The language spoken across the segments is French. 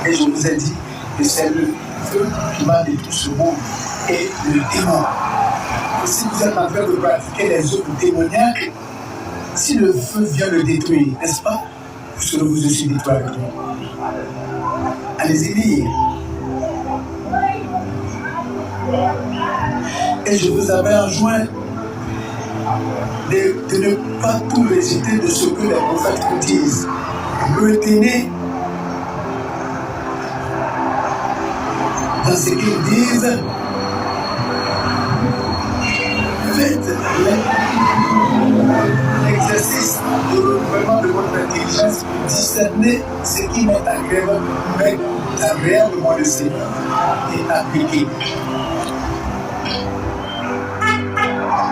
Et je vous ai dit que c'est le feu qui va détruire ce monde et le démon. Et si vous êtes en train de pratiquer les œuvres démoniaques, si le feu vient le détruire, n'est-ce pas, vous serez vous aussi détruit avec lui. Allez-y lire. Et je vous avais enjoint de ne pas tout réciter de ce que les prophètes vous disent. Retenez dans ce qu'ils disent. Faites l'exercice de renouvellement de votre intelligence pour discerner ce qui m'est agréablement le Seigneur et appliquer.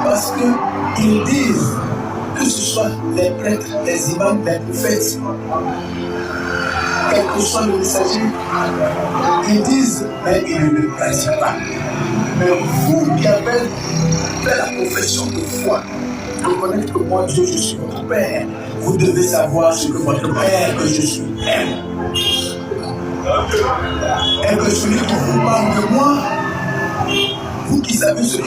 Parce qu'ils disent, que ce soit les prêtres, les imams, les prophètes, quel que soit le messager, ils disent, mais ils ne le pratiquent pas. Mais vous qui avez fait la profession de foi, reconnaître que moi, Dieu, je suis votre Père, vous devez savoir ce que votre Père que je suis aime. Et que celui qui vous parle de moi, vous qui savez ce que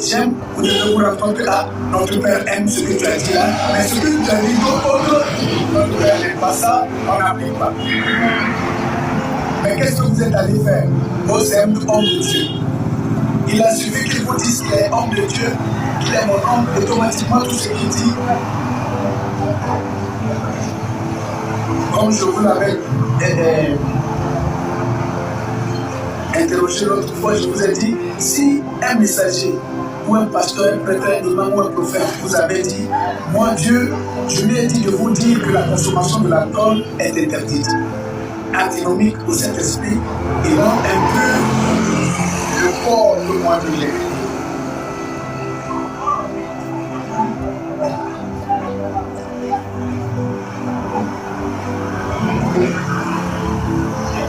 j'aime, vous devez vous raconter à notre Père aime ce que tu as dit là, mais ce que tu as dit d'autres, notre Père n'aime pas ça, on n'applique pas. Mais qu'est-ce que vous êtes allé faire? Mose aime homme de Dieu. Il a suffi qu'il vous dise qu'il est homme de Dieu, qu'il est mon homme, automatiquement tout ce qu'il dit. Comme je vous l'avais interrogé l'autre fois, je vous ai dit, si un messager ou un pasteur, un prêtre, un imam ou un prophète vous avait dit, moi Dieu, je lui ai dit de vous dire que la consommation de l'alcool est interdite, antinomique au Saint-Esprit, et rend un peu le corps de moi de l'être.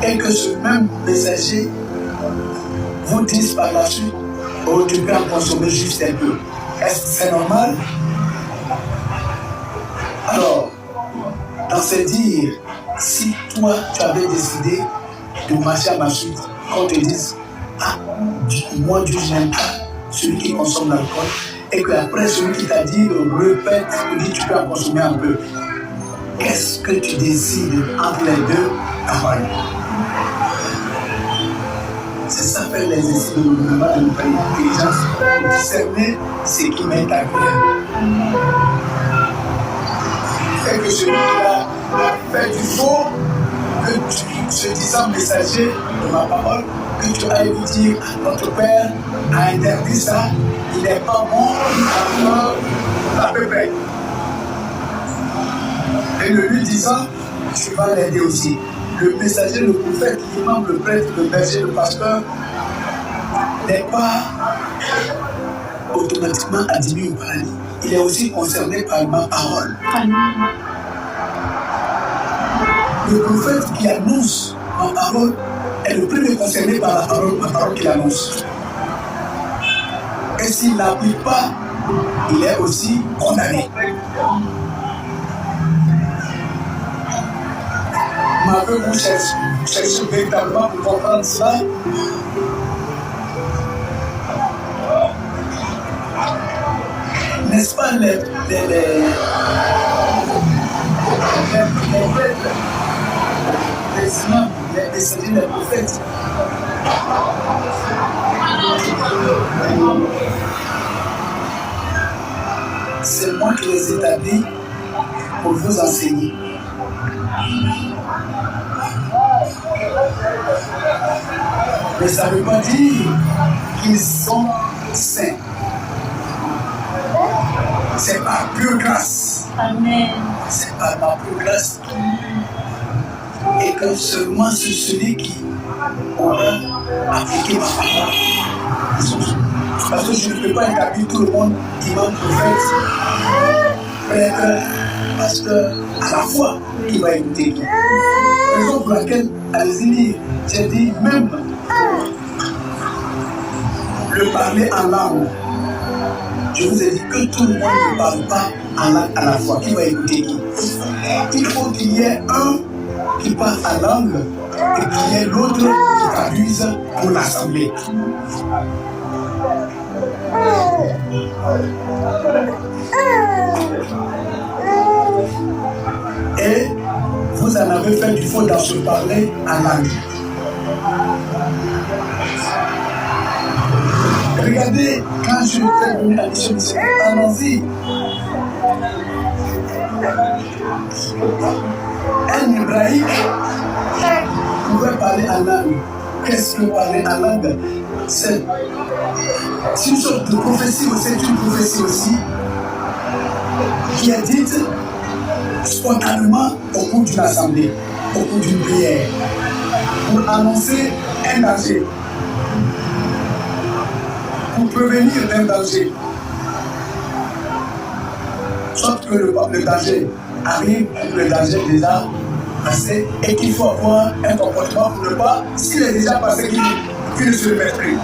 Et que ce même messager vous dise par la suite, oh, tu peux en consommer juste un peu. Est-ce que c'est normal? Alors, dans ce dire, si toi tu avais décidé de marcher à ma suite, qu'on te dise, ah, moi Dieu, je n'aime pas celui qui consomme l'alcool, et qu'après celui qui t'a dit, répète, dit tu peux en consommer un peu. Qu'est-ce que tu décides entre les deux paroles? C'est ça faire l'exercice de renouvellement de notre intelligence pour discerner ce qui m'est agréable. Et que celui qui a fait du faux, que tu, se disant messager de ma parole, que tu ailles lui dire, notre Père a interdit ça, il n'est pas bon, alors la pépère. Et le lui disant, tu vas l'aider aussi. Le messager, le prophète, l'imam, le prêtre, le berger, le pasteur n'est pas automatiquement admis au paradis. Il est aussi concerné par ma parole. Le prophète qui annonce ma parole est le premier concerné par ma parole qu'il annonce. Et s'il ne l'applique pas, il est aussi condamné. Mais que vous cherchez véritablement pour comprendre cela, n'est-ce pas les prêtres, les imams, les messagers, les prophètes, c'est moi qui les établis pour vous enseigner. Mais ça ne veut pas dire qu'ils sont saints. C'est par pure grâce. Amen. C'est par ma pure grâce. Et que seulement celui qui aura appliqué ma parole. Parce que je ne peux pas établir tout le monde, imam, prophète, prêtre, pasteur, à la fois qui va écouter tout. Raison pour laquelle, allez-y lire, j'ai dit même le parler en langue. Je vous ai dit que tout le monde ne parle pas en langue à la fois. Qui va écouter qui? Il faut qu'il y ait un qui parle en langue et qui est l'autre qui traduise pour l'assemblée. Et vous en avez fait du faux dans ce parler en langue. Regardez, quand je suis venu à l'émission, allons-y. Un hébraïque pouvait parler en langue. Qu'est-ce que parler en langue? C'est une sorte de prophétie, c'est une prophétie aussi qui est dite spontanément au cours d'une assemblée, au cours d'une prière, pour annoncer un danger, pour prévenir un danger. Soit que le danger arrive, le danger est déjà passé et qu'il faut avoir un comportement pour ne pas, s'il est déjà passé, qu'il ne se répète plus.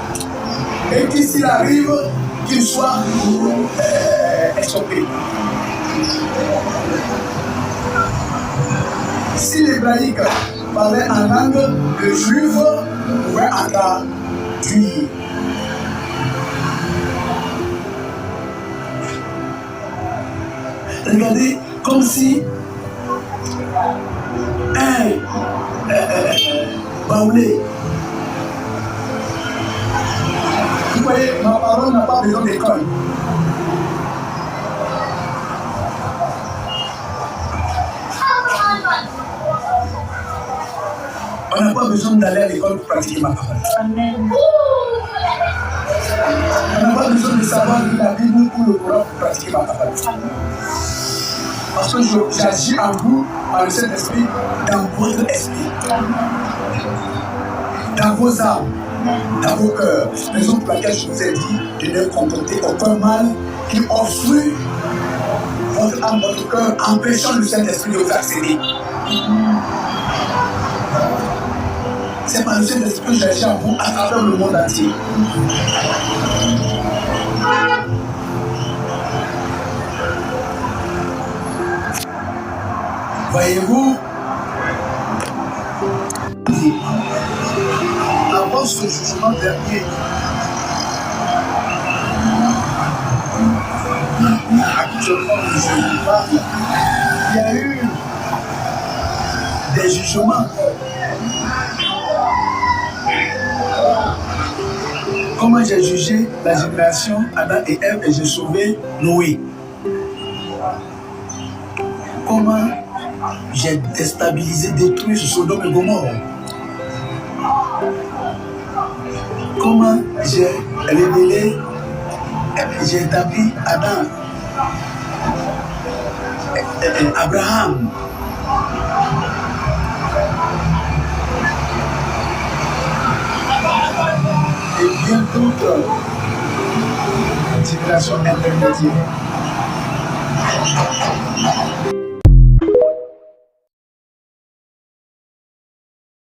Et que s'il arrive, qu'il soit stoppé. Si l'hébraïque parlait en langue, le juif pouvait attendre. Regardez, comme si un baoulé. Vous voyez, ma parole n'a pas besoin d'école. On n'a pas besoin d'aller à l'école pour pratiquer ma parole. Amen. On n'a pas besoin de savoir la Bible ou le Coran pour pratiquer ma parole. Parce que j'agis en vous, par le Saint-Esprit, dans votre esprit, dans vos âmes, dans vos cœurs. Raison pour laquelle je vous ai dit de ne comporter aucun mal qui obstrue votre âme, votre cœur, empêchant le Saint-Esprit de vous accéder. C'est par le Saint-Esprit que j'agis en vous à travers le monde entier. Voyez-vous, avant ce jugement dernier, actuellement, je parle, il y a eu des jugements. Comment j'ai jugé la génération Adam et Ève et j'ai sauvé Noé. Comment j'ai déstabilisé, détruit Sodome et Gomorrhe. Comment j'ai révélé, j'ai établi Adam, Abraham. Et bien d'autres générations intermédiaires.